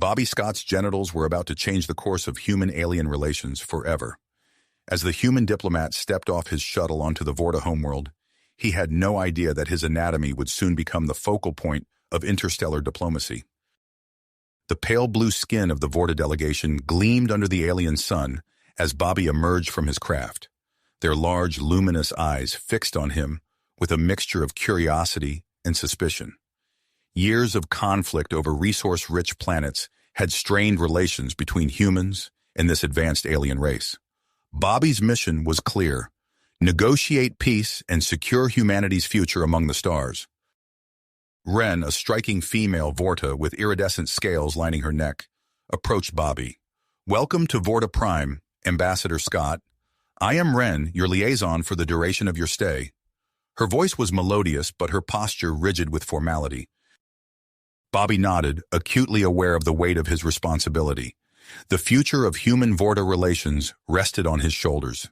Bobby Scott's genitals were about to change the course of human-alien relations forever. As the human diplomat stepped off his shuttle onto the Vorta homeworld, he had no idea that his anatomy would soon become the focal point of interstellar diplomacy. The pale blue skin of the Vorta delegation gleamed under the alien sun as Bobby emerged from his craft, their large, luminous eyes fixed on him with a mixture of curiosity and suspicion. Years of conflict over resource-rich planets had strained relations between humans and this advanced alien race. Bobby's mission was clear: negotiate peace and secure humanity's future among the stars. Wren, a striking female Vorta with iridescent scales lining her neck, approached Bobby. "Welcome to Vorta Prime, Ambassador Scott. I am Wren, your liaison for the duration of your stay." Her voice was melodious, but her posture rigid with formality. Bobby nodded, acutely aware of the weight of his responsibility. The future of human-Vorta relations rested on his shoulders.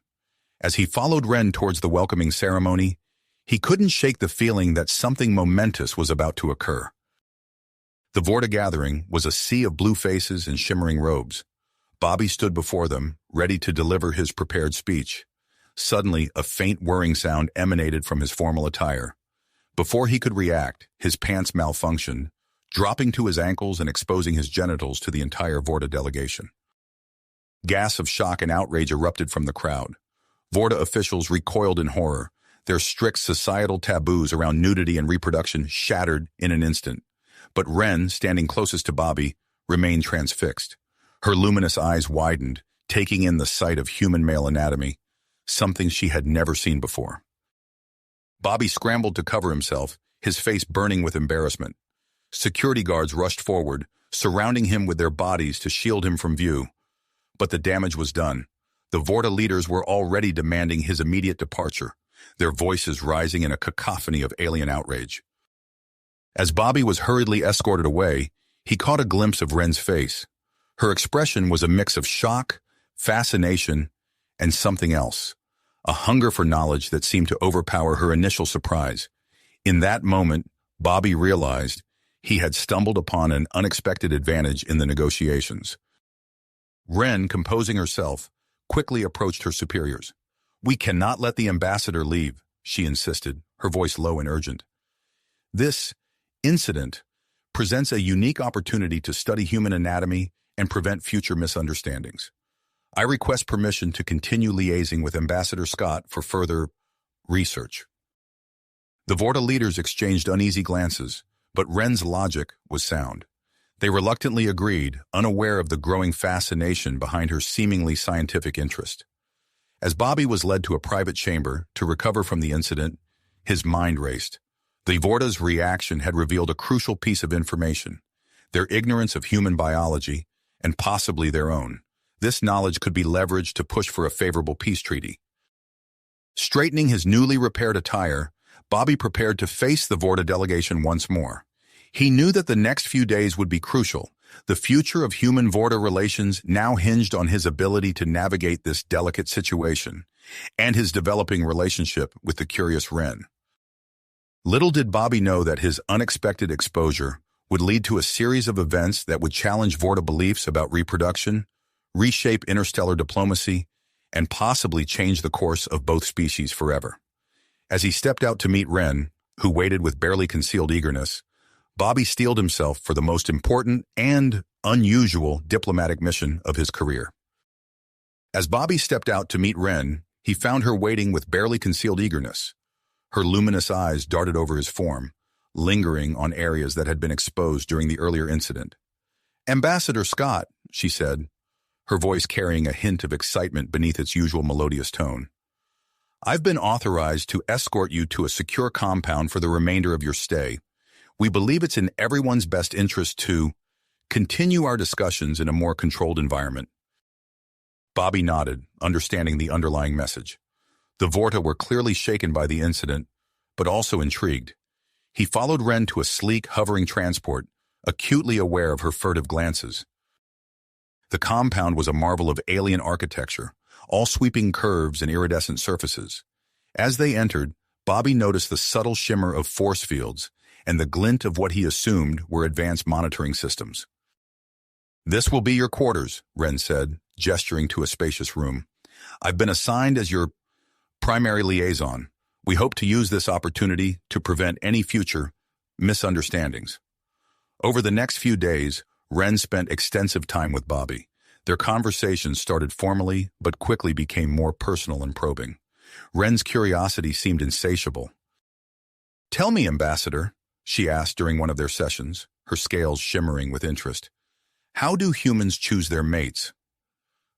As he followed Wren towards the welcoming ceremony, he couldn't shake the feeling that something momentous was about to occur. The Vorta gathering was a sea of blue faces and shimmering robes. Bobby stood before them, ready to deliver his prepared speech. Suddenly, a faint whirring sound emanated from his formal attire. Before he could react, his pants malfunctioned, dropping to his ankles and exposing his genitals to the entire Vorta delegation. Gasps of shock and outrage erupted from the crowd. Vorta officials recoiled in horror, their strict societal taboos around nudity and reproduction shattered in an instant. But Wren, standing closest to Bobby, remained transfixed. Her luminous eyes widened, taking in the sight of human male anatomy, something she had never seen before. Bobby scrambled to cover himself, his face burning with embarrassment. Security guards rushed forward, surrounding him with their bodies to shield him from view. But the damage was done. The Vorta leaders were already demanding his immediate departure, their voices rising in a cacophony of alien outrage. As Bobby was hurriedly escorted away, he caught a glimpse of Wren's face. Her expression was a mix of shock, fascination, and something else, a hunger for knowledge that seemed to overpower her initial surprise. In that moment, Bobby realized he had stumbled upon an unexpected advantage in the negotiations. Wren, composing herself, quickly approached her superiors. "We cannot let the ambassador leave," she insisted, her voice low and urgent. "This incident presents a unique opportunity to study human anatomy and prevent future misunderstandings. I request permission to continue liaising with Ambassador Scott for further research." The Vorta leaders exchanged uneasy glances, but Wren's logic was sound. They reluctantly agreed, unaware of the growing fascination behind her seemingly scientific interest. As Bobby was led to a private chamber to recover from the incident, his mind raced. The Vorta's reaction had revealed a crucial piece of information: their ignorance of human biology, and possibly their own. This knowledge could be leveraged to push for a favorable peace treaty. Straightening his newly repaired attire, Bobby prepared to face the Vorta delegation once more. He knew that the next few days would be crucial. The future of human-Vorta relations now hinged on his ability to navigate this delicate situation and his developing relationship with the curious Wren. Little did Bobby know that his unexpected exposure would lead to a series of events that would challenge Vorta beliefs about reproduction, reshape interstellar diplomacy, and possibly change the course of both species forever. As he stepped out to meet Wren, who waited with barely concealed eagerness, Bobby steeled himself for the most important and unusual diplomatic mission of his career. As Bobby stepped out to meet Wren, he found her waiting with barely concealed eagerness. Her luminous eyes darted over his form, lingering on areas that had been exposed during the earlier incident. "Ambassador Scott," she said, her voice carrying a hint of excitement beneath its usual melodious tone. "I've been authorized to escort you to a secure compound for the remainder of your stay. We believe it's in everyone's best interest to continue our discussions in a more controlled environment." Bobby nodded, understanding the underlying message. The Vorta were clearly shaken by the incident, but also intrigued. He followed Wren to a sleek, hovering transport, acutely aware of her furtive glances. The compound was a marvel of alien architecture, all sweeping curves and iridescent surfaces. As they entered, Bobby noticed the subtle shimmer of force fields and the glint of what he assumed were advanced monitoring systems. This will be your quarters, Wren said, gesturing to a spacious room. I've been assigned as your primary liaison. We hope to use this opportunity to prevent any future misunderstandings. Over the next few days, Wren spent extensive time with Bobby. Their conversations started formally, but quickly became more personal and probing. Wren's curiosity seemed insatiable. "Tell me, Ambassador," she asked during one of their sessions, her scales shimmering with interest. "How do humans choose their mates?"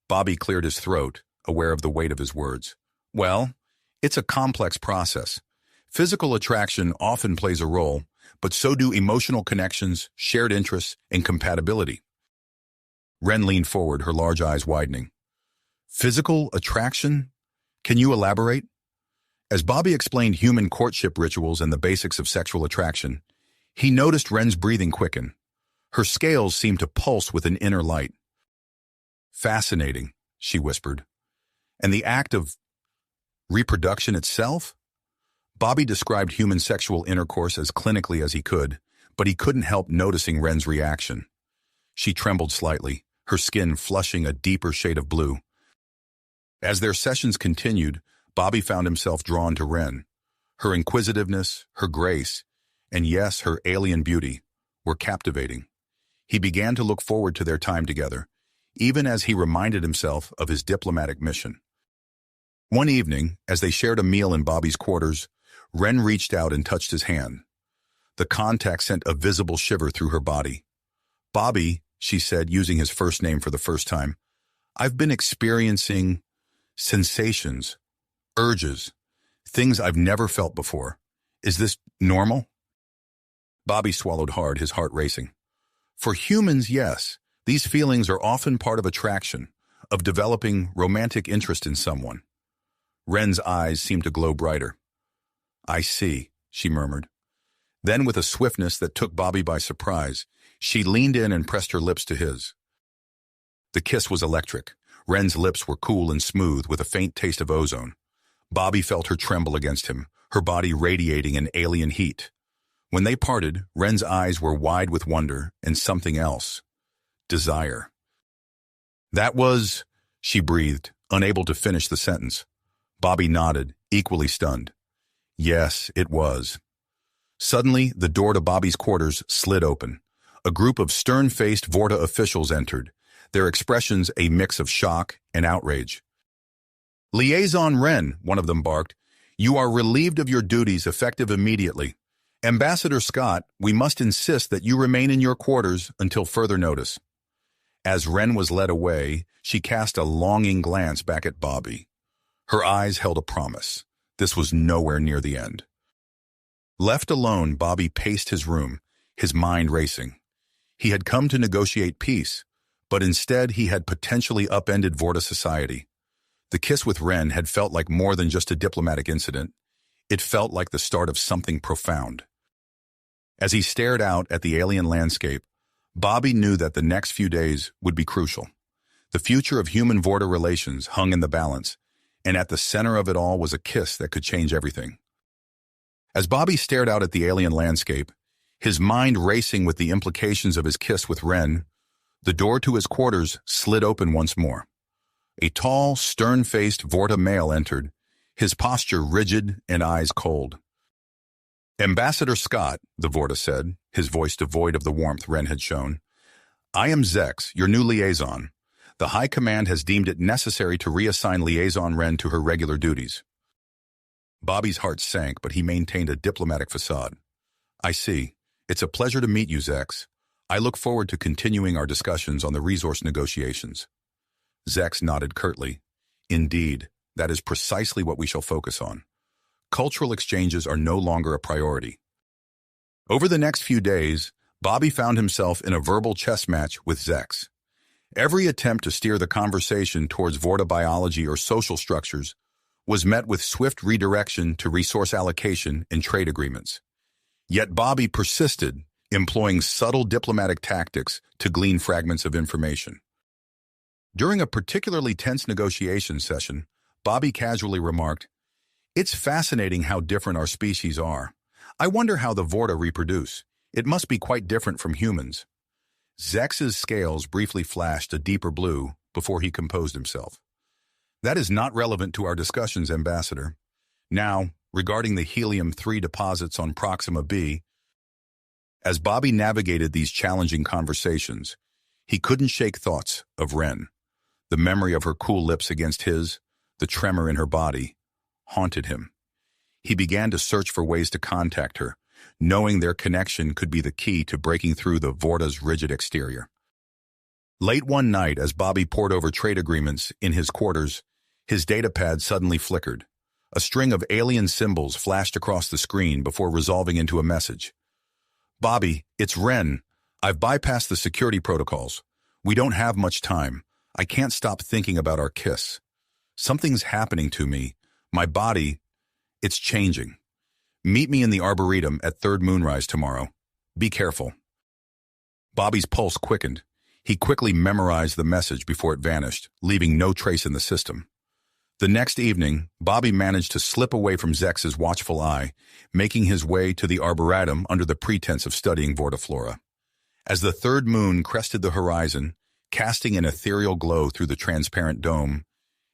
Bobby cleared his throat, aware of the weight of his words. "Well, it's a complex process. Physical attraction often plays a role, but so do emotional connections, shared interests, and compatibility." Wren leaned forward, her large eyes widening. "Physical attraction? Can you elaborate?" As Bobby explained human courtship rituals and the basics of sexual attraction, he noticed Wren's breathing quicken. Her scales seemed to pulse with an inner light. "Fascinating," she whispered. "And the act of reproduction itself?" Bobby described human sexual intercourse as clinically as he could, but he couldn't help noticing Wren's reaction. She trembled slightly, her skin flushing a deeper shade of blue. As their sessions continued, Bobby found himself drawn to Wren. Her inquisitiveness, her grace, and yes, her alien beauty were captivating. He began to look forward to their time together, even as he reminded himself of his diplomatic mission. One evening, as they shared a meal in Bobby's quarters, Wren reached out and touched his hand. The contact sent a visible shiver through her body. "Bobby," she said, using his first name for the first time, "I've been experiencing sensations, urges, things I've never felt before. Is this normal?" Bobby swallowed hard, his heart racing. "For humans, yes. These feelings are often part of attraction, of developing romantic interest in someone." Wren's eyes seemed to glow brighter. "I see," she murmured. Then, with a swiftness that took Bobby by surprise, she leaned in and pressed her lips to his. The kiss was electric. Wren's lips were cool and smooth, with a faint taste of ozone. Bobby felt her tremble against him, her body radiating an alien heat. When they parted, Wren's eyes were wide with wonder and something else. Desire. "That was," she breathed, unable to finish the sentence. Bobby nodded, equally stunned. "Yes, it was." Suddenly, the door to Bobby's quarters slid open. A group of stern-faced Vorta officials entered, their expressions a mix of shock and outrage. "Liaison Wren," one of them barked, "you are relieved of your duties effective immediately. Ambassador Scott, we must insist that you remain in your quarters until further notice." As Wren was led away, she cast a longing glance back at Bobby. Her eyes held a promise. This was nowhere near the end. Left alone, Bobby paced his room, his mind racing. He had come to negotiate peace, but instead he had potentially upended Vorta society. The kiss with Wren had felt like more than just a diplomatic incident. It felt like the start of something profound. As he stared out at the alien landscape, Bobby knew that the next few days would be crucial. The future of human-Vorta relations hung in the balance, and at the center of it all was a kiss that could change everything. As Bobby stared out at the alien landscape, his mind racing with the implications of his kiss with Wren, the door to his quarters slid open once more. A tall, stern-faced Vorta male entered, his posture rigid and eyes cold. "Ambassador Scott," the Vorta said, his voice devoid of the warmth Wren had shown, "I am Zex, your new liaison. The High Command has deemed it necessary to reassign Liaison Wren to her regular duties." Bobby's heart sank, but he maintained a diplomatic facade. "I see. It's a pleasure to meet you, Zex. I look forward to continuing our discussions on the resource negotiations." Zex nodded curtly. "Indeed, that is precisely what we shall focus on. Cultural exchanges are no longer a priority." Over the next few days, Bobby found himself in a verbal chess match with Zex. Every attempt to steer the conversation towards Vorta biology or social structures was met with swift redirection to resource allocation and trade agreements. Yet Bobby persisted, employing subtle diplomatic tactics to glean fragments of information. During a particularly tense negotiation session, Bobby casually remarked, "It's fascinating how different our species are. I wonder how the Vorta reproduce. It must be quite different from humans." Zex's scales briefly flashed a deeper blue before he composed himself. That is not relevant to our discussions, Ambassador. Now, regarding the helium-3 deposits on Proxima b, as Bobby navigated these challenging conversations, he couldn't shake thoughts of Wren. The memory of her cool lips against his, the tremor in her body, haunted him. He began to search for ways to contact her, knowing their connection could be the key to breaking through the Vorta's rigid exterior. Late one night, as Bobby pored over trade agreements in his quarters, his datapad suddenly flickered. A string of alien symbols flashed across the screen before resolving into a message. "Bobby, it's Wren. I've bypassed the security protocols. We don't have much time. I can't stop thinking about our kiss. Something's happening to me. My body, it's changing. Meet me in the Arboretum at third moonrise tomorrow. Be careful." Bobby's pulse quickened. He quickly memorized the message before it vanished, leaving no trace in the system. The next evening, Bobby managed to slip away from Zex's watchful eye, making his way to the Arboretum under the pretense of studying Vortiflora. As the third moon crested the horizon, casting an ethereal glow through the transparent dome,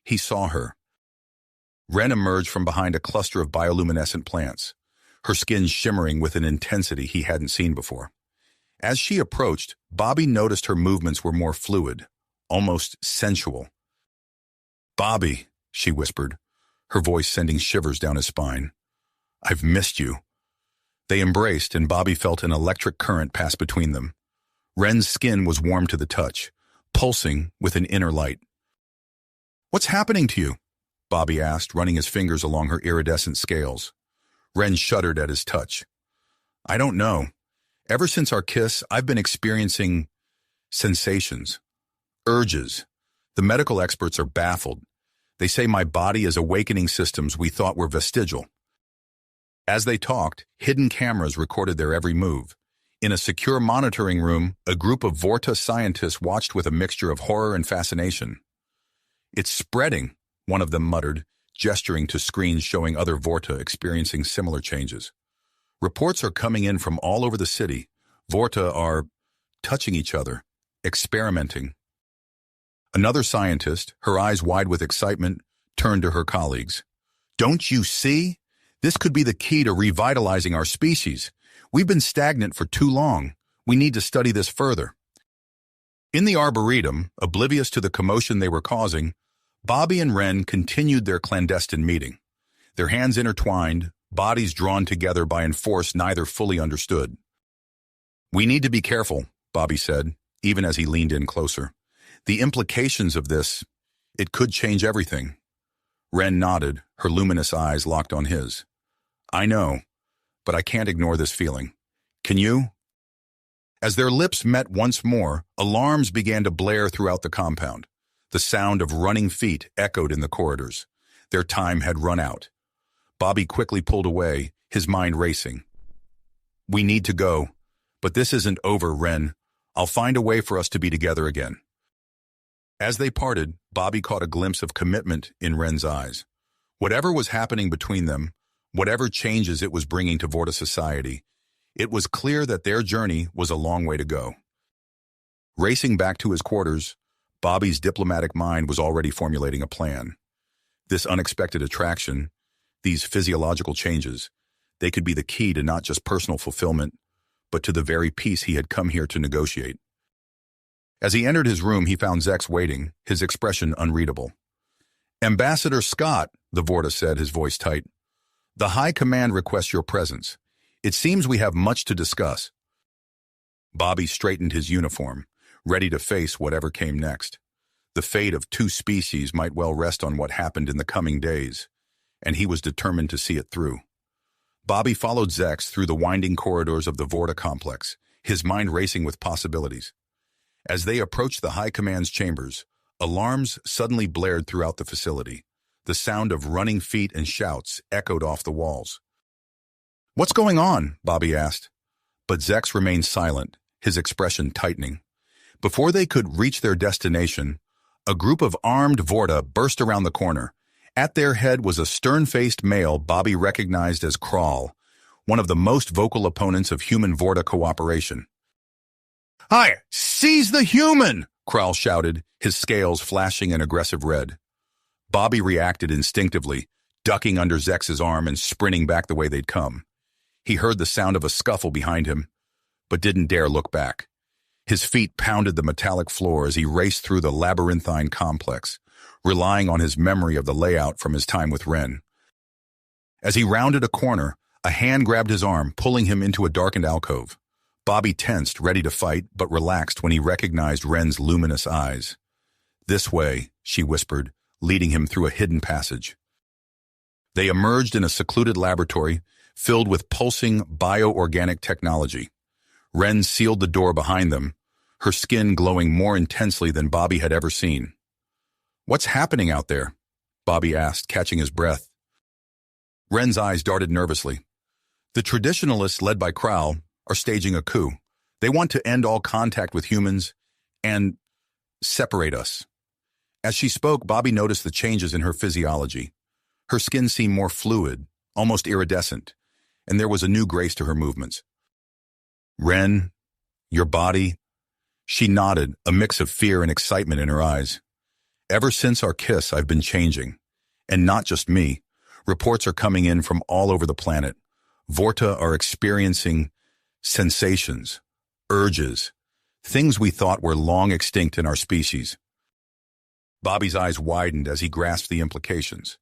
he saw her. Wren emerged from behind a cluster of bioluminescent plants, her skin shimmering with an intensity he hadn't seen before. As she approached, Bobby noticed her movements were more fluid, almost sensual. "Bobby," she whispered, her voice sending shivers down his spine. "I've missed you." They embraced, and Bobby felt an electric current pass between them. Wren's skin was warm to the touch, pulsing with an inner light. "What's happening to you?" Bobby asked, running his fingers along her iridescent scales. Wren shuddered at his touch. "I don't know. Ever since our kiss, I've been experiencing sensations, urges. The medical experts are baffled. They say my body is awakening systems we thought were vestigial." As they talked, hidden cameras recorded their every move. In a secure monitoring room, a group of Vorta scientists watched with a mixture of horror and fascination. "It's spreading," one of them muttered, gesturing to screens showing other Vorta experiencing similar changes. "Reports are coming in from all over the city. Vorta are touching each other, experimenting." Another scientist, her eyes wide with excitement, turned to her colleagues. "Don't you see? This could be the key to revitalizing our species. We've been stagnant for too long. We need to study this further." In the Arboretum, oblivious to the commotion they were causing, Bobby and Wren continued their clandestine meeting. Their hands intertwined, bodies drawn together by a force neither fully understood. "We need to be careful," Bobby said, even as he leaned in closer. "The implications of this, it could change everything." Wren nodded, her luminous eyes locked on his. "I know, but I can't ignore this feeling. Can you?" As their lips met once more, alarms began to blare throughout the compound. The sound of running feet echoed in the corridors. Their time had run out. Bobby quickly pulled away, his mind racing. "We need to go. But this isn't over, Wren. I'll find a way for us to be together again." As they parted, Bobby caught a glimpse of commitment in Wren's eyes. Whatever was happening between them, whatever changes it was bringing to Vorta society, it was clear that their journey was a long way to go. Racing back to his quarters, Bobby's diplomatic mind was already formulating a plan. This unexpected attraction, these physiological changes, they could be the key to not just personal fulfillment, but to the very peace he had come here to negotiate. As he entered his room, he found Zex waiting, his expression unreadable. "Ambassador Scott," the Vorta said, his voice tight. "The High Command requests your presence. It seems we have much to discuss." Bobby straightened his uniform, ready to face whatever came next. The fate of two species might well rest on what happened in the coming days, and he was determined to see it through. Bobby followed Zex through the winding corridors of the Vorta complex, his mind racing with possibilities. As they approached the High Command's chambers, alarms suddenly blared throughout the facility. The sound of running feet and shouts echoed off the walls. "What's going on?" Bobby asked. But Zex remained silent, his expression tightening. Before they could reach their destination, a group of armed Vorta burst around the corner. At their head was a stern-faced male Bobby recognized as Kral, one of the most vocal opponents of human Vorta cooperation. Hi, seize the human! Kral shouted, his scales flashing an aggressive red. Bobby reacted instinctively, ducking under Zex's arm and sprinting back the way they'd come. He heard the sound of a scuffle behind him, but didn't dare look back. His feet pounded the metallic floor as he raced through the labyrinthine complex, relying on his memory of the layout from his time with Ren. As he rounded a corner, a hand grabbed his arm, pulling him into a darkened alcove. Bobby tensed, ready to fight, but relaxed when he recognized Ren's luminous eyes. "This way," she whispered, leading him through a hidden passage. They emerged in a secluded laboratory filled with pulsing bioorganic technology. Ren sealed the door behind them, her skin glowing more intensely than Bobby had ever seen. "What's happening out there?" Bobby asked, catching his breath. Ren's eyes darted nervously. "The traditionalists, led by Kral, are staging a coup. They want to end all contact with humans and separate us." As she spoke, Bobby noticed the changes in her physiology. Her skin seemed more fluid, almost iridescent, and there was a new grace to her movements. "Ren, your body?" She nodded, a mix of fear and excitement in her eyes. "Ever since our kiss, I've been changing. And not just me. Reports are coming in from all over the planet. Vorta are experiencing sensations, urges, things we thought were long extinct in our species." Bobby's eyes widened as he grasped the implications.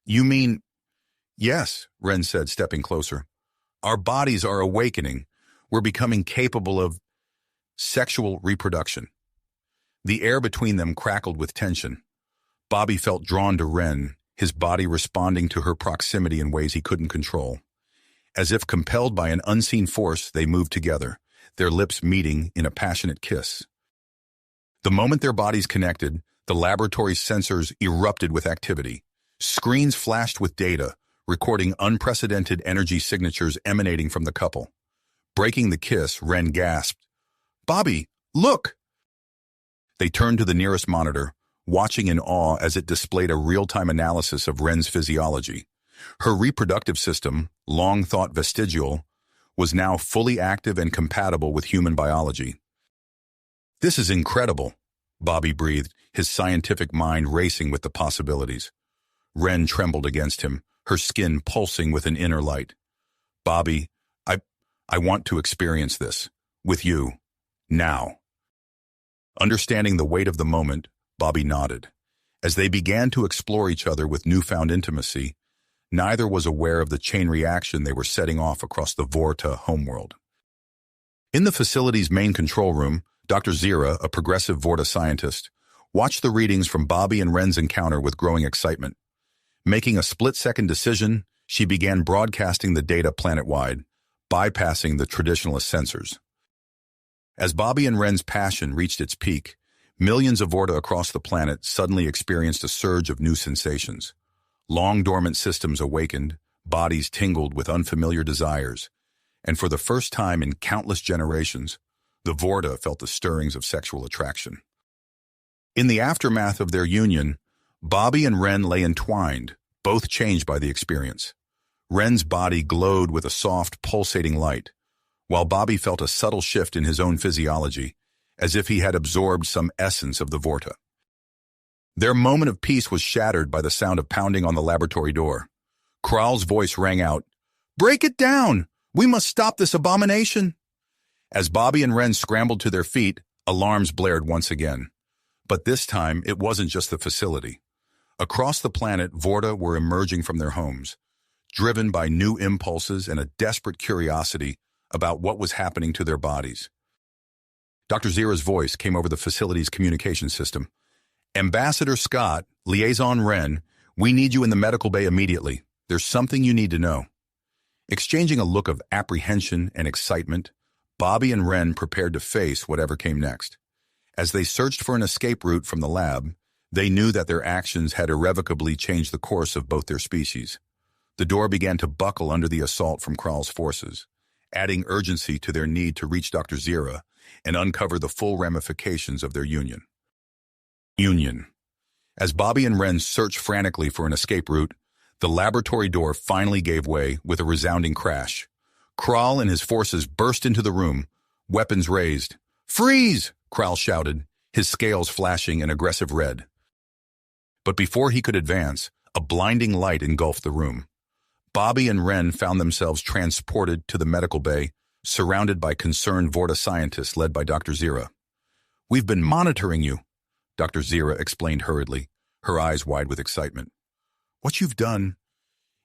"You mean—" "Yes," Ren said, stepping closer. "Our bodies are awakening. We're becoming capable of sexual reproduction." The air between them crackled with tension. Bobby felt drawn to Ren, his body responding to her proximity in ways he couldn't control. As if compelled by an unseen force, they moved together, their lips meeting in a passionate kiss. The moment their bodies connected, the laboratory's sensors erupted with activity. Screens flashed with data, recording unprecedented energy signatures emanating from the couple. Breaking the kiss, Ren gasped, "Bobby, look!" They turned to the nearest monitor, watching in awe as it displayed a real-time analysis of Ren's physiology. Her reproductive system, long thought vestigial, was now fully active and compatible with human biology. "This is incredible," Bobby breathed, his scientific mind racing with the possibilities. Ren trembled against him, her skin pulsing with an inner light. "Bobby, I want to experience this. With you. Now." Understanding the weight of the moment, Bobby nodded. As they began to explore each other with newfound intimacy, neither was aware of the chain reaction they were setting off across the Vorta homeworld. In the facility's main control room, Dr. Zira, a progressive Vorta scientist, watched the readings from Bobby and Ren's encounter with growing excitement. Making a split-second decision, she began broadcasting the data planet-wide, bypassing the traditionalist sensors. As Bobby and Ren's passion reached its peak, millions of Vorta across the planet suddenly experienced a surge of new sensations. Long-dormant systems awakened, bodies tingled with unfamiliar desires, and for the first time in countless generations, the Vorta felt the stirrings of sexual attraction. In the aftermath of their union, Bobby and Ren lay entwined, both changed by the experience. Ren's body glowed with a soft, pulsating light, while Bobby felt a subtle shift in his own physiology, as if he had absorbed some essence of the Vorta. Their moment of peace was shattered by the sound of pounding on the laboratory door. Kral's voice rang out, "Break it down! We must stop this abomination!" As Bobby and Ren scrambled to their feet, alarms blared once again. But this time, it wasn't just the facility. Across the planet, Vorta were emerging from their homes, driven by new impulses and a desperate curiosity about what was happening to their bodies. Dr. Zira's voice came over the facility's communication system. "Ambassador Scott, Liaison Ren, we need you in the medical bay immediately. There's something you need to know." Exchanging a look of apprehension and excitement, Bobby and Ren prepared to face whatever came next. As they searched for an escape route from the lab, they knew that their actions had irrevocably changed the course of both their species. The door began to buckle under the assault from Kral's forces, adding urgency to their need to reach Dr. Zira and uncover the full ramifications of their union. As Bobby and Ren searched frantically for an escape route, the laboratory door finally gave way with a resounding crash. Kral and his forces burst into the room, weapons raised, "Freeze!" Kral shouted, his scales flashing an aggressive red. But before he could advance, a blinding light engulfed the room. Bobby and Ren found themselves transported to the medical bay, surrounded by concerned Vorta scientists led by Dr. Zira. "We've been monitoring you," Dr. Zira explained hurriedly, her eyes wide with excitement. "What you've done,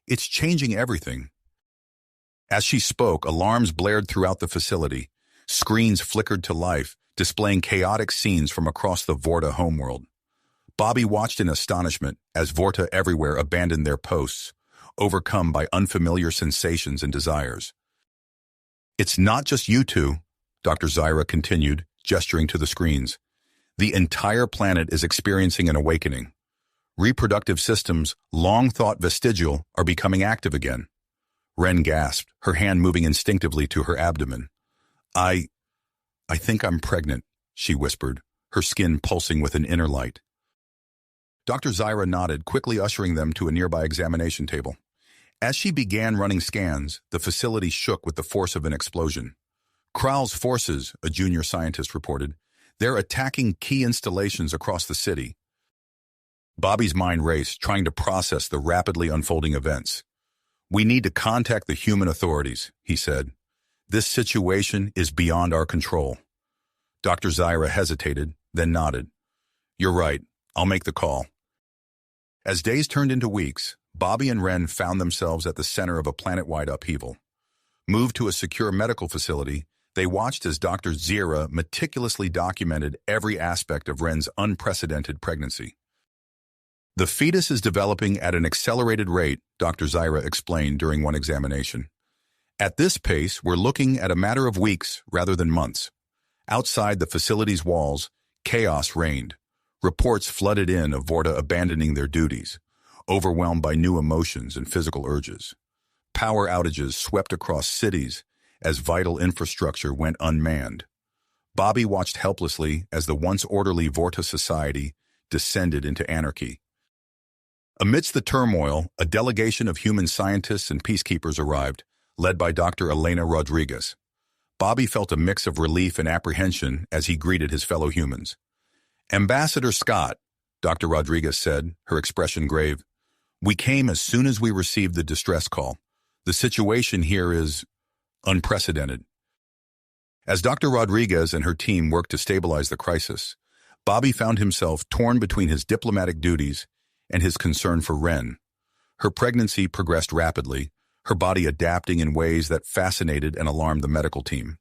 it's changing everything." As she spoke, alarms blared throughout the facility. Screens flickered to life, displaying chaotic scenes from across the Vorta homeworld. Bobby watched in astonishment as Vorta everywhere abandoned their posts, overcome by unfamiliar sensations and desires. "It's not just you two," Dr. Zira continued, gesturing to the screens. "The entire planet is experiencing an awakening. Reproductive systems, long thought vestigial, are becoming active again." Ren gasped, her hand moving instinctively to her abdomen. I think I'm pregnant," she whispered, her skin pulsing with an inner light. Dr. Zira nodded, quickly ushering them to a nearby examination table. As she began running scans, the facility shook with the force of an explosion. "Kral's forces," a junior scientist reported. "They're attacking key installations across the city." Bobby's mind raced, trying to process the rapidly unfolding events. "We need to contact the human authorities," he said. "This situation is beyond our control." Dr. Zira hesitated, then nodded. "You're right. I'll make the call." As days turned into weeks, Bobby and Ren found themselves at the center of a planet-wide upheaval. Moved to a secure medical facility, they watched as Dr. Zira meticulously documented every aspect of Ren's unprecedented pregnancy. "The fetus is developing at an accelerated rate," Dr. Zira explained during one examination. "At this pace, we're looking at a matter of weeks rather than months." Outside the facility's walls, chaos reigned. Reports flooded in of Vorta abandoning their duties, overwhelmed by new emotions and physical urges. Power outages swept across cities as vital infrastructure went unmanned. Bobby watched helplessly as the once orderly Vorta society descended into anarchy. Amidst the turmoil, a delegation of human scientists and peacekeepers arrived, led by Dr. Elena Rodriguez. Bobby felt a mix of relief and apprehension as he greeted his fellow humans. "Ambassador Scott," Dr. Rodriguez said, her expression grave, "we came as soon as we received the distress call. The situation here is unprecedented." As Dr. Rodriguez and her team worked to stabilize the crisis, Bobby found himself torn between his diplomatic duties and his concern for Ren. Her pregnancy progressed rapidly, her body adapting in ways that fascinated and alarmed the medical team.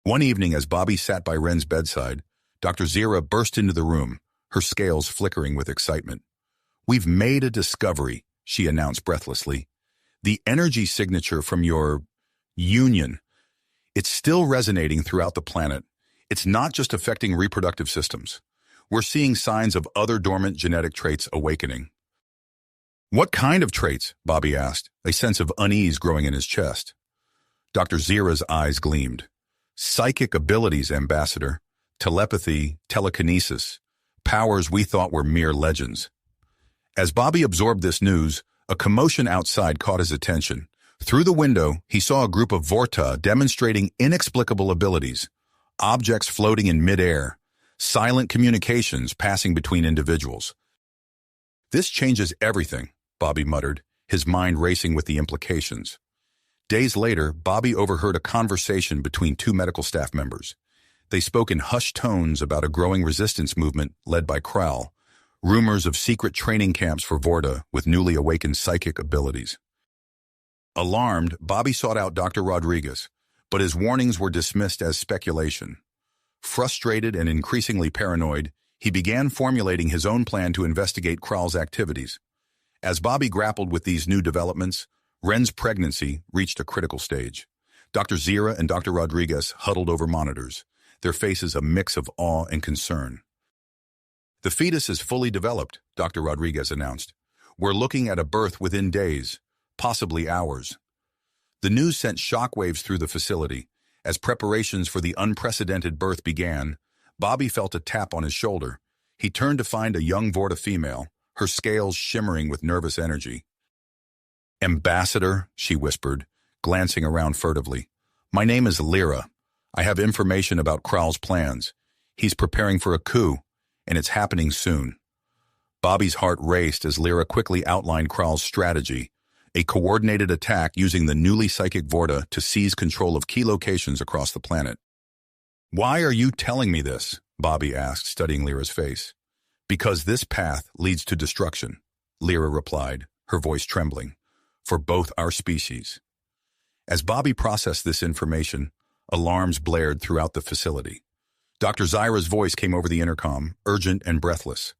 One evening, as Bobby sat by Ren's bedside, Dr. Zira burst into the room, her scales flickering with excitement. "We've made a discovery," she announced breathlessly. "The energy signature from your union. It's still resonating throughout the planet. It's not just affecting reproductive systems. We're seeing signs of other dormant genetic traits awakening." "What kind of traits?" Bobby asked, a sense of unease growing in his chest. Dr. Zira's eyes gleamed. "Psychic abilities, Ambassador. Telepathy, telekinesis. Powers we thought were mere legends." As Bobby absorbed this news, a commotion outside caught his attention. Through the window, he saw a group of Vorta demonstrating inexplicable abilities. Objects floating in midair. Silent communications passing between individuals. "This changes everything," Bobby muttered, his mind racing with the implications. Days later, Bobby overheard a conversation between two medical staff members. They spoke in hushed tones about a growing resistance movement led by Kral, rumors of secret training camps for Vorta with newly awakened psychic abilities. Alarmed, Bobby sought out Dr. Rodriguez, but his warnings were dismissed as speculation. Frustrated and increasingly paranoid, he began formulating his own plan to investigate Kral's activities. As Bobby grappled with these new developments, Ren's pregnancy reached a critical stage. Dr. Zira and Dr. Rodriguez huddled over monitors, their faces a mix of awe and concern. "The fetus is fully developed," Dr. Rodriguez announced. "We're looking at a birth within days, possibly hours." The news sent shockwaves through the facility. As preparations for the unprecedented birth began, Bobby felt a tap on his shoulder. He turned to find a young Vorta female, her scales shimmering with nervous energy. "Ambassador," she whispered, glancing around furtively. "My name is Lyra. I have information about Kral's plans. He's preparing for a coup, and it's happening soon. Bobby's heart raced as Lyra quickly outlined Kral's strategy, a coordinated attack using the newly psychic Vorta to seize control of key locations across the planet. "Why are you telling me this?" Bobby asked, studying Lyra's face. "Because this path leads to destruction," Lyra replied, her voice trembling, "for both our species." As Bobby processed this information, alarms blared throughout the facility. Dr. Zyra's voice came over the intercom, urgent and breathless.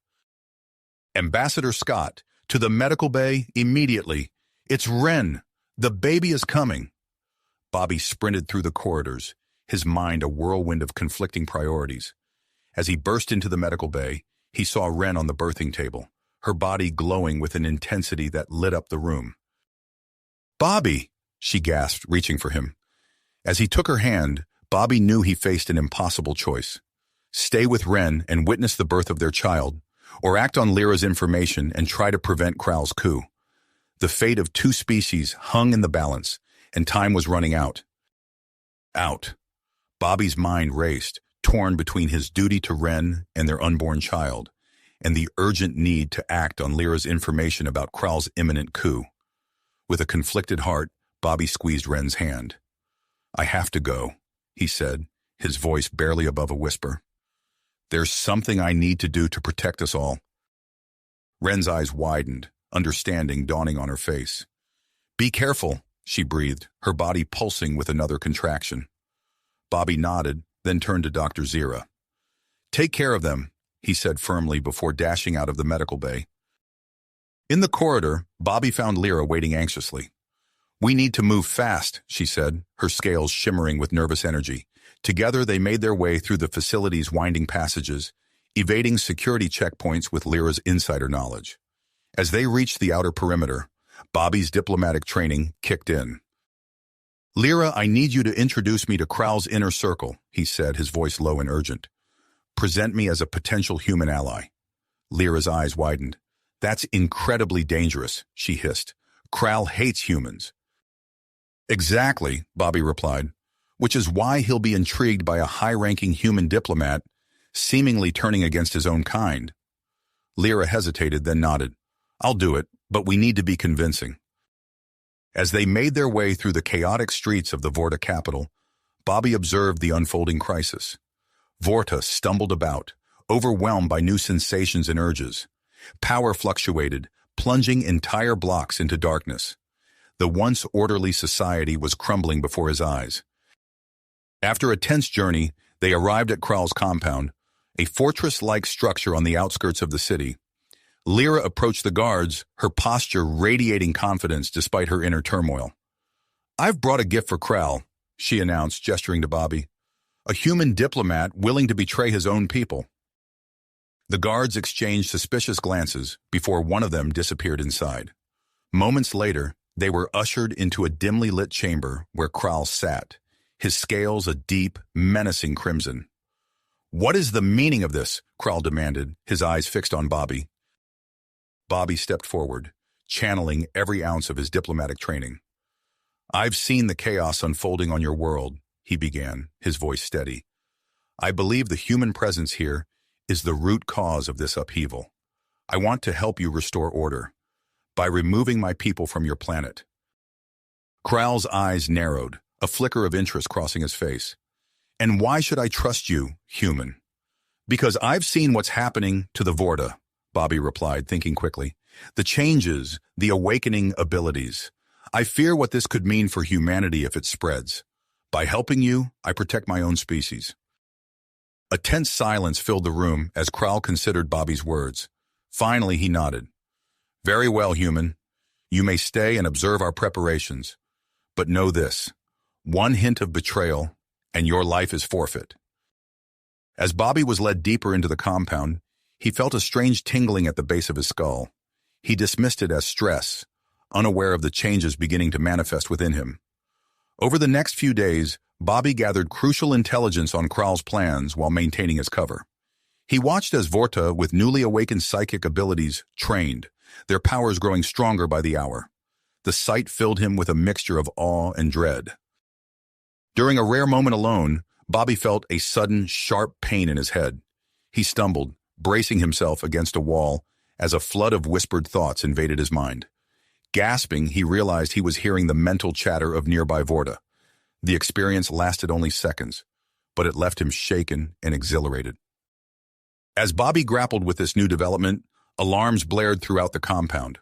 "Ambassador Scott, to the medical bay immediately. It's Wren. The baby is coming." Bobby sprinted through the corridors, his mind a whirlwind of conflicting priorities. As he burst into the medical bay, he saw Wren on the birthing table, her body glowing with an intensity that lit up the room. "Bobby!" she gasped, reaching for him. As he took her hand, Bobby knew he faced an impossible choice. Stay with Wren and witness the birth of their child, or act on Lyra's information and try to prevent Kral's coup. The fate of two species hung in the balance, and time was running out. Bobby's mind raced, torn between his duty to Wren and their unborn child, and the urgent need to act on Lyra's information about Kral's imminent coup. With a conflicted heart, Bobby squeezed Wren's hand. "I have to go," he said, his voice barely above a whisper. "There's something I need to do to protect us all." Wren's eyes widened, understanding dawning on her face. "Be careful," she breathed, her body pulsing with another contraction. Bobby nodded, then turned to Dr. Zyra. "Take care of them," he said firmly before dashing out of the medical bay. In the corridor, Bobby found Lyra waiting anxiously. "We need to move fast," she said, her scales shimmering with nervous energy. Together they made their way through the facility's winding passages, evading security checkpoints with Lyra's insider knowledge. As they reached the outer perimeter, Bobby's diplomatic training kicked in. "Lyra, I need you to introduce me to Kral's inner circle," he said, his voice low and urgent. "Present me as a potential human ally." Lyra's eyes widened. "That's incredibly dangerous," she hissed. "Kral hates humans." "Exactly," Bobby replied, "which is why he'll be intrigued by a high-ranking human diplomat seemingly turning against his own kind." Lyra hesitated, then nodded. "I'll do it, but we need to be convincing." As they made their way through the chaotic streets of the Vorta capital, Bobby observed the unfolding crisis. Vorta stumbled about, overwhelmed by new sensations and urges. Power fluctuated, plunging entire blocks into darkness. The once orderly society was crumbling before his eyes. After a tense journey, they arrived at Kral's compound, a fortress-like structure on the outskirts of the city. Lyra approached the guards, her posture radiating confidence despite her inner turmoil. "I've brought a gift for Kral," she announced, gesturing to Bobby. "A human diplomat willing to betray his own people." The guards exchanged suspicious glances before one of them disappeared inside. Moments later, they were ushered into a dimly lit chamber where Kral sat, his scales a deep, menacing crimson. "What is the meaning of this?" Kral demanded, his eyes fixed on Bobby. Bobby stepped forward, channeling every ounce of his diplomatic training. "I've seen the chaos unfolding on your world," he began, his voice steady. "I believe the human presence here is the root cause of this upheaval. I want to help you restore order by removing my people from your planet." Kral's eyes narrowed, a flicker of interest crossing his face. "And why should I trust you, human?" "Because I've seen what's happening to the Vorta," Bobby replied, thinking quickly. "The changes, the awakening abilities. I fear what this could mean for humanity if it spreads. By helping you, I protect my own species." A tense silence filled the room as Kral considered Bobby's words. Finally, he nodded. "Very well, human. You may stay and observe our preparations. But know this, one hint of betrayal, and your life is forfeit." As Bobby was led deeper into the compound, he felt a strange tingling at the base of his skull. He dismissed it as stress, unaware of the changes beginning to manifest within him. Over the next few days, Bobby gathered crucial intelligence on Kral's plans while maintaining his cover. He watched as Vorta, with newly awakened psychic abilities, trained, their powers growing stronger by the hour. The sight filled him with a mixture of awe and dread. During a rare moment alone, Bobby felt a sudden, sharp pain in his head. He stumbled, bracing himself against a wall as a flood of whispered thoughts invaded his mind. Gasping, he realized he was hearing the mental chatter of nearby Vorta. The experience lasted only seconds, but it left him shaken and exhilarated. As Bobby grappled with this new development, alarms blared throughout the compound.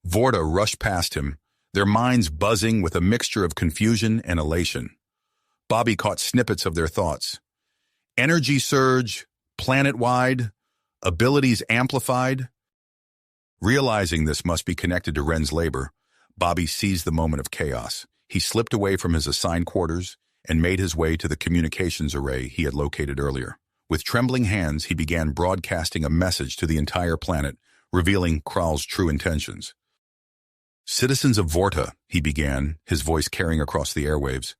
Vorta rushed past him, their minds buzzing with a mixture of confusion and elation. Bobby caught snippets of their thoughts. Energy surge, planet-wide, abilities amplified. Realizing this must be connected to Ren's labor, Bobby seized the moment of chaos. He slipped away from his assigned quarters and made his way to the communications array he had located earlier. With trembling hands, he began broadcasting a message to the entire planet, revealing Kral's true intentions. Citizens of Vorta, he began, his voice carrying across the airwaves.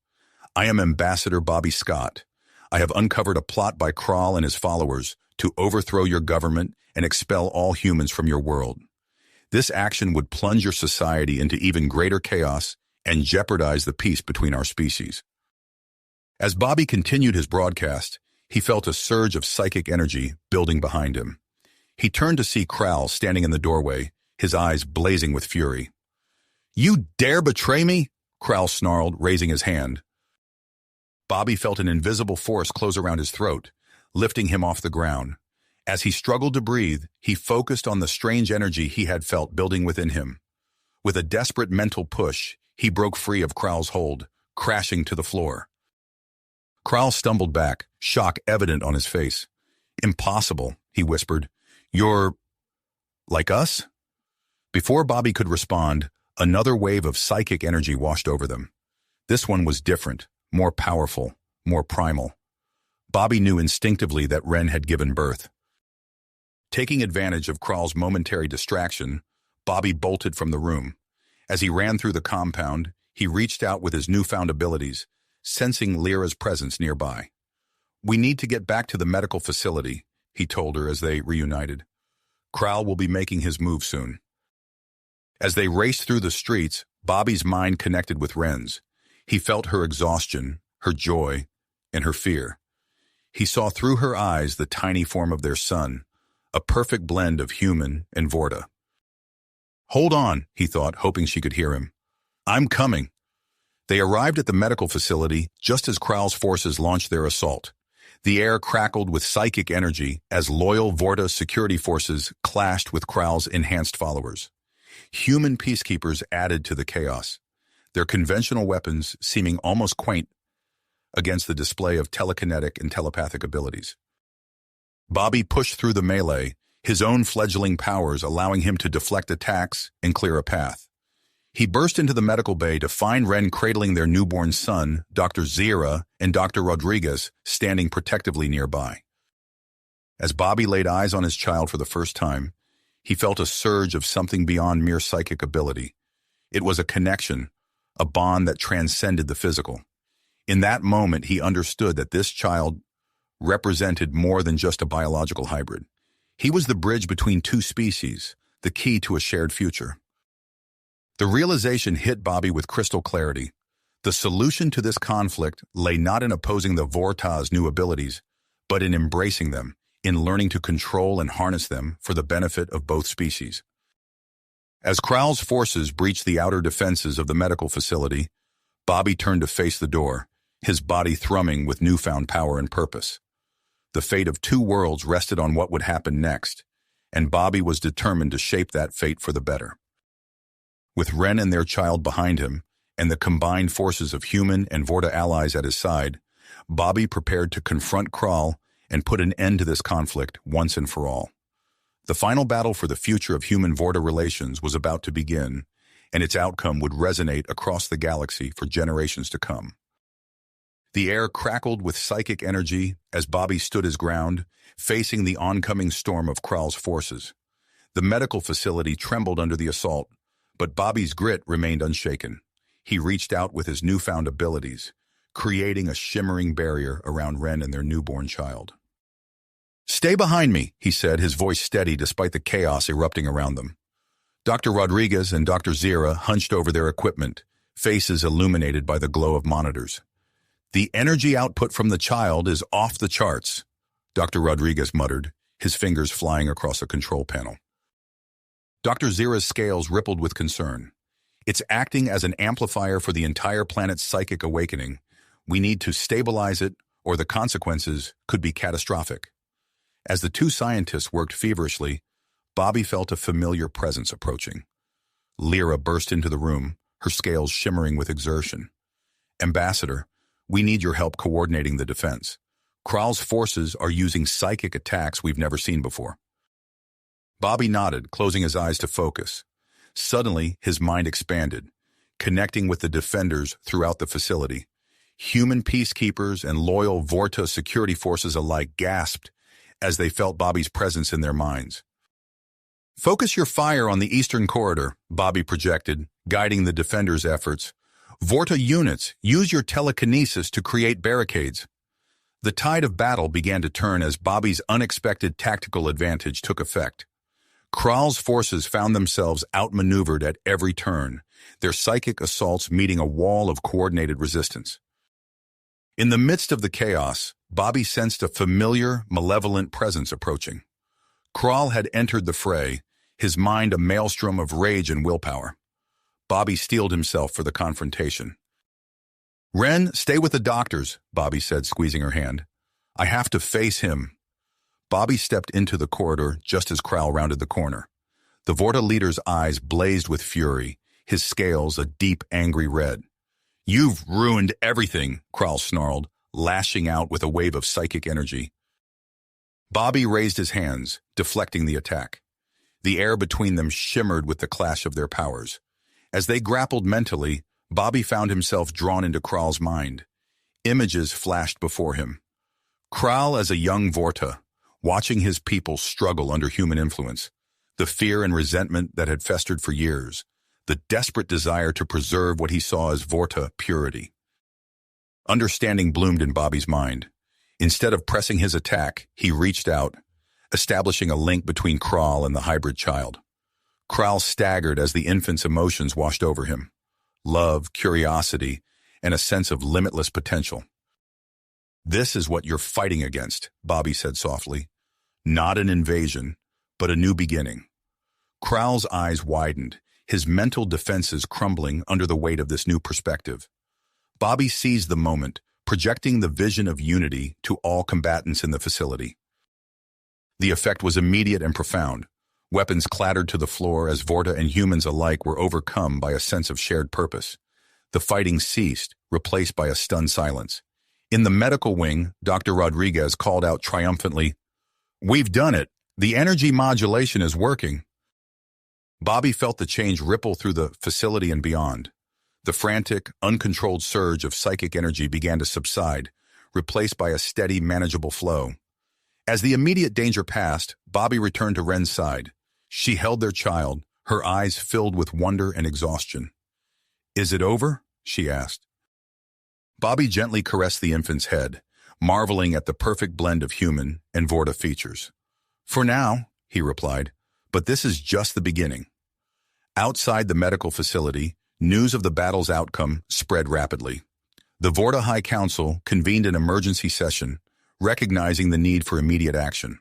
I am Ambassador Bobby Scott. I have uncovered a plot by Kral and his followers to overthrow your government and expel all humans from your world. This action would plunge your society into even greater chaos and jeopardize the peace between our species. As Bobby continued his broadcast, he felt a surge of psychic energy building behind him. He turned to see Kral standing in the doorway, his eyes blazing with fury. You dare betray me? Kral snarled, raising his hand. Bobby felt an invisible force close around his throat, lifting him off the ground. As he struggled to breathe, he focused on the strange energy he had felt building within him. With a desperate mental push, he broke free of Kral's hold, crashing to the floor. Kral stumbled back, shock evident on his face. Impossible, he whispered. You're like us? Before Bobby could respond, another wave of psychic energy washed over them. This one was different, more powerful, more primal. Bobby knew instinctively that Ren had given birth. Taking advantage of Kral's momentary distraction, Bobby bolted from the room. As he ran through the compound, he reached out with his newfound abilities, sensing Lyra's presence nearby. We need to get back to the medical facility, he told her as they reunited. Kral will be making his move soon. As they raced through the streets, Bobby's mind connected with Ren's. He felt her exhaustion, her joy, and her fear. He saw through her eyes the tiny form of their son, a perfect blend of human and Vorta. Hold on, he thought, hoping she could hear him. I'm coming. They arrived at the medical facility just as Kral's forces launched their assault. The air crackled with psychic energy as loyal Vorta security forces clashed with Kral's enhanced followers. Human peacekeepers added to the chaos, their conventional weapons seeming almost quaint against the display of telekinetic and telepathic abilities. Bobby pushed through the melee, his own fledgling powers allowing him to deflect attacks and clear a path. He burst into the medical bay to find Ren cradling their newborn son, Dr. Zira, and Dr. Rodriguez standing protectively nearby. As Bobby laid eyes on his child for the first time, he felt a surge of something beyond mere psychic ability. It was a connection, a bond that transcended the physical. In that moment, he understood that this child represented more than just a biological hybrid. He was the bridge between two species, the key to a shared future. The realization hit Bobby with crystal clarity. The solution to this conflict lay not in opposing the Vorta's new abilities, but in embracing them, in learning to control and harness them for the benefit of both species. As Kral's forces breached the outer defenses of the medical facility, Bobby turned to face the door, his body thrumming with newfound power and purpose. The fate of two worlds rested on what would happen next, and Bobby was determined to shape that fate for the better. With Ren and their child behind him, and the combined forces of human and Vorta allies at his side, Bobby prepared to confront Kral and put an end to this conflict once and for all. The final battle for the future of human-Vorta relations was about to begin, and its outcome would resonate across the galaxy for generations to come. The air crackled with psychic energy as Bobby stood his ground, facing the oncoming storm of Kral's forces. The medical facility trembled under the assault, but Bobby's grit remained unshaken. He reached out with his newfound abilities, creating a shimmering barrier around Ren and their newborn child. Stay behind me, he said, his voice steady despite the chaos erupting around them. Dr. Rodriguez and Dr. Zira hunched over their equipment, faces illuminated by the glow of monitors. The energy output from the child is off the charts, Dr. Rodriguez muttered, his fingers flying across a control panel. Dr. Zira's scales rippled with concern. It's acting as an amplifier for the entire planet's psychic awakening. We need to stabilize it, or the consequences could be catastrophic. As the two scientists worked feverishly, Bobby felt a familiar presence approaching. Lyra burst into the room, her scales shimmering with exertion. Ambassador, we need your help coordinating the defense. Kral's forces are using psychic attacks we've never seen before. Bobby nodded, closing his eyes to focus. Suddenly, his mind expanded, connecting with the defenders throughout the facility. Human peacekeepers and loyal Vorta security forces alike gasped as they felt Bobby's presence in their minds. Focus your fire on the eastern corridor, Bobby projected, guiding the defenders' efforts. Vorta units, use your telekinesis to create barricades. The tide of battle began to turn as Bobby's unexpected tactical advantage took effect. Kral's forces found themselves outmaneuvered at every turn, their psychic assaults meeting a wall of coordinated resistance. In the midst of the chaos, Bobby sensed a familiar, malevolent presence approaching. Kral had entered the fray, his mind a maelstrom of rage and willpower. Bobby steeled himself for the confrontation. Ren, stay with the doctors, Bobby said, squeezing her hand. I have to face him. Bobby stepped into the corridor just as Kral rounded the corner. The Vorta leader's eyes blazed with fury, his scales a deep, angry red. You've ruined everything, Kral snarled, lashing out with a wave of psychic energy. Bobby raised his hands, deflecting the attack. The air between them shimmered with the clash of their powers. As they grappled mentally, Bobby found himself drawn into Kral's mind. Images flashed before him. Kral as a young Vorta, watching his people struggle under human influence, the fear and resentment that had festered for years, the desperate desire to preserve what he saw as Vorta purity. Understanding bloomed in Bobby's mind. Instead of pressing his attack, he reached out, establishing a link between Kral and the hybrid child. Kral staggered as the infant's emotions washed over him. Love, curiosity, and a sense of limitless potential. This is what you're fighting against, Bobby said softly. Not an invasion, but a new beginning. Kral's eyes widened, his mental defenses crumbling under the weight of this new perspective. Bobby seized the moment, projecting the vision of unity to all combatants in the facility. The effect was immediate and profound. Weapons clattered to the floor as Vorta and humans alike were overcome by a sense of shared purpose. The fighting ceased, replaced by a stunned silence. In the medical wing, Dr. Rodriguez called out triumphantly, "We've done it! The energy modulation is working!" Bobby felt the change ripple through the facility and beyond. The frantic, uncontrolled surge of psychic energy began to subside, replaced by a steady, manageable flow. As the immediate danger passed, Bobby returned to Ren's side. She held their child, her eyes filled with wonder and exhaustion. "Is it over?" she asked. Bobby gently caressed the infant's head, marveling at the perfect blend of human and Vorta features. "For now," he replied, "but this is just the beginning." Outside the medical facility, news of the battle's outcome spread rapidly. The Vorta High Council convened an emergency session, recognizing the need for immediate action.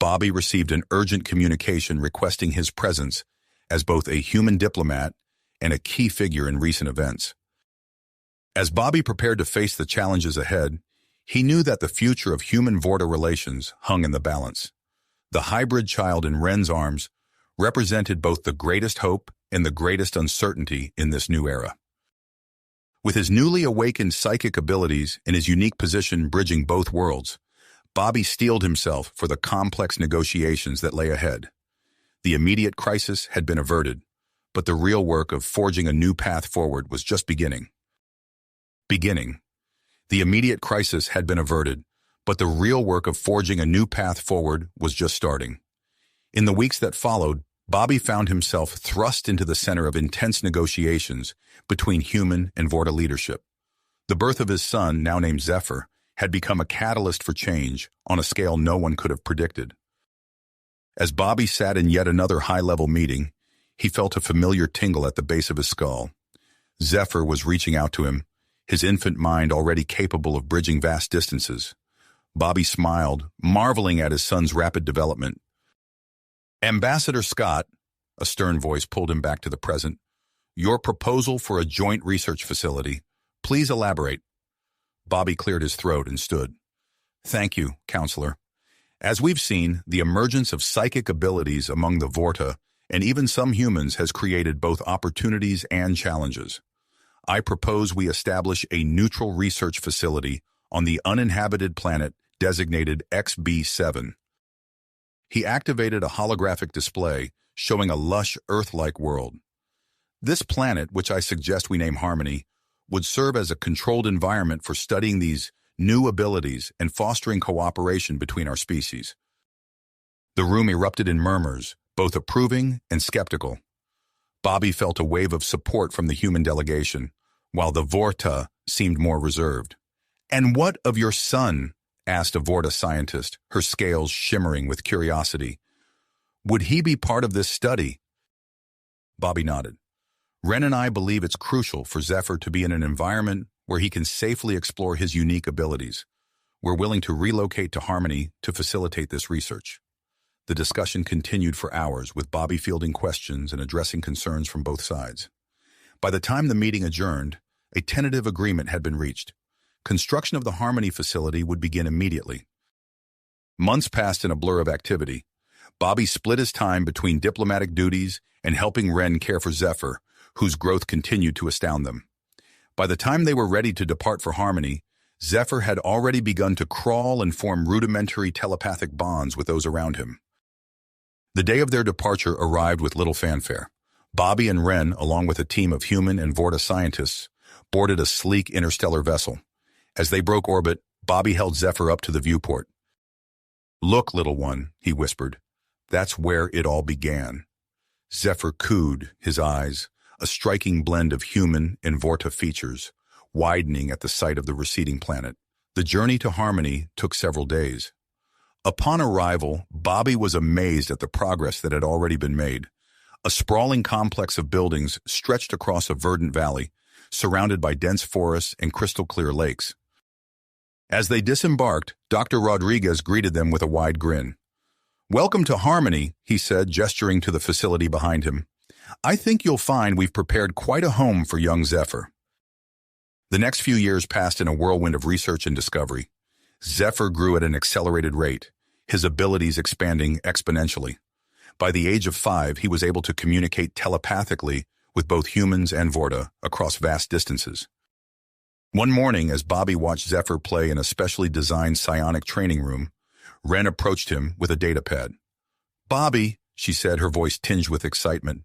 Bobby received an urgent communication requesting his presence as both a human diplomat and a key figure in recent events. As Bobby prepared to face the challenges ahead, he knew that the future of human-Vorta relations hung in the balance. The hybrid child in Ren's arms represented both the greatest hope and the greatest uncertainty in this new era. With his newly awakened psychic abilities and his unique position bridging both worlds, Bobby steeled himself for the complex negotiations that lay ahead. The immediate crisis had been averted, but the real work of forging a new path forward was just beginning. The immediate crisis had been averted, but the real work of forging a new path forward was just starting. In the weeks that followed, Bobby found himself thrust into the center of intense negotiations between human and Vorta leadership. The birth of his son, now named Zephyr, had become a catalyst for change on a scale no one could have predicted. As Bobby sat in yet another high-level meeting, he felt a familiar tingle at the base of his skull. Zephyr was reaching out to him, his infant mind already capable of bridging vast distances. Bobby smiled, marveling at his son's rapid development. "Ambassador Scott," a stern voice pulled him back to the present, "your proposal for a joint research facility. Please elaborate." Bobby cleared his throat and stood. "Thank you, Counselor. As we've seen, the emergence of psychic abilities among the Vorta and even some humans has created both opportunities and challenges. I propose we establish a neutral research facility on the uninhabited planet designated XB7. He activated a holographic display showing a lush Earth-like world. This planet, which I suggest we name Harmony, would serve as a controlled environment for studying these new abilities and fostering cooperation between our species. The room erupted in murmurs, both approving and skeptical. Bobby felt a wave of support from the human delegation, while the Vorta seemed more reserved. "And what of your son?" asked a Vorta scientist, her scales shimmering with curiosity. "Would he be part of this study?" Bobby nodded. "Ren and I believe it's crucial for Zephyr to be in an environment where he can safely explore his unique abilities. We're willing to relocate to Harmony to facilitate this research." The discussion continued for hours, with Bobby fielding questions and addressing concerns from both sides. By the time the meeting adjourned, a tentative agreement had been reached. Construction of the Harmony facility would begin immediately. Months passed in a blur of activity. Bobby split his time between diplomatic duties and helping Ren care for Zephyr, whose growth continued to astound them. By the time they were ready to depart for Harmony, Zephyr had already begun to crawl and form rudimentary telepathic bonds with those around him. The day of their departure arrived with little fanfare. Bobby and Ren, along with a team of human and Vorta scientists, boarded a sleek interstellar vessel. As they broke orbit, Bobby held Zephyr up to the viewport. "Look, little one," he whispered. "That's where it all began." Zephyr cooed, his eyes, a striking blend of human and Vorta features, widening at the sight of the receding planet. The journey to Harmony took several days. Upon arrival, Bobby was amazed at the progress that had already been made. A sprawling complex of buildings stretched across a verdant valley, surrounded by dense forests and crystal-clear lakes. As they disembarked, Dr. Rodriguez greeted them with a wide grin. "Welcome to Harmony," he said, gesturing to the facility behind him. "I think you'll find we've prepared quite a home for young Zephyr." The next few years passed in a whirlwind of research and discovery. Zephyr grew at an accelerated rate, his abilities expanding exponentially. By the age of 5, he was able to communicate telepathically with both humans and Vorta across vast distances. One morning, as Bobby watched Zephyr play in a specially designed psionic training room, Ren approached him with a datapad. "Bobby," she said, her voice tinged with excitement,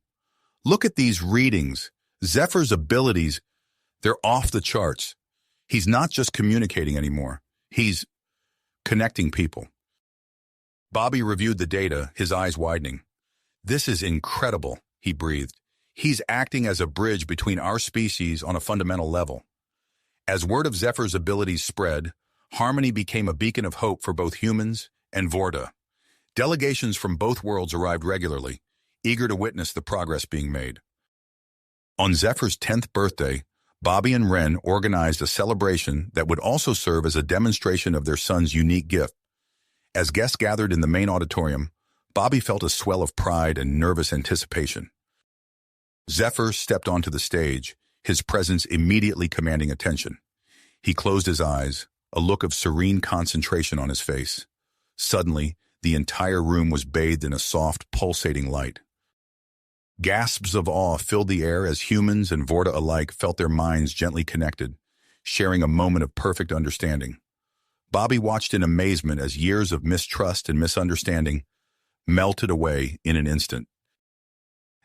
"look at these readings. Zephyr's abilities, they're off the charts. He's not just communicating anymore. He's connecting people." Bobby reviewed the data, his eyes widening. "This is incredible," he breathed. "He's acting as a bridge between our species on a fundamental level." As word of Zephyr's abilities spread, Harmony became a beacon of hope for both humans and Vorta. Delegations from both worlds arrived regularly, eager to witness the progress being made. On Zephyr's 10th birthday, Bobby and Ren organized a celebration that would also serve as a demonstration of their son's unique gift. As guests gathered in the main auditorium, Bobby felt a swell of pride and nervous anticipation. Zephyr stepped onto the stage, his presence immediately commanding attention. He closed his eyes, a look of serene concentration on his face. Suddenly, the entire room was bathed in a soft, pulsating light. Gasps of awe filled the air as humans and Vorta alike felt their minds gently connected, sharing a moment of perfect understanding. Bobby watched in amazement as years of mistrust and misunderstanding melted away in an instant.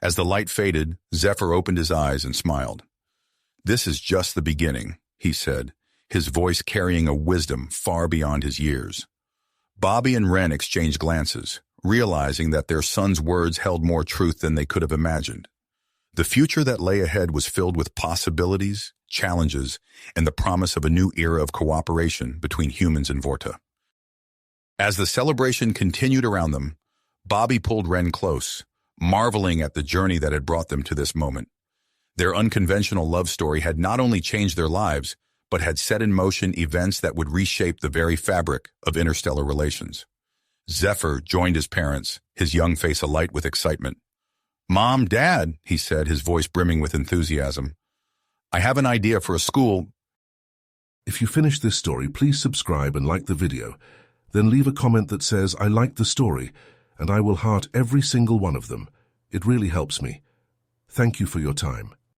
As the light faded, Zephyr opened his eyes and smiled. "This is just the beginning," he said, his voice carrying a wisdom far beyond his years. Bobby and Ren exchanged glances, realizing that their son's words held more truth than they could have imagined. The future that lay ahead was filled with possibilities, challenges, and the promise of a new era of cooperation between humans and Vorta. As the celebration continued around them, Bobby pulled Ren close, marveling at the journey that had brought them to this moment. Their unconventional love story had not only changed their lives, but had set in motion events that would reshape the very fabric of interstellar relations. Zephyr joined his parents, his young face alight with excitement. "Mom, Dad," he said, his voice brimming with enthusiasm. "I have an idea for a school." If you finish this story, please subscribe and like the video. Then leave a comment that says, "I liked the story," and I will heart every single one of them. It really helps me. Thank you for your time.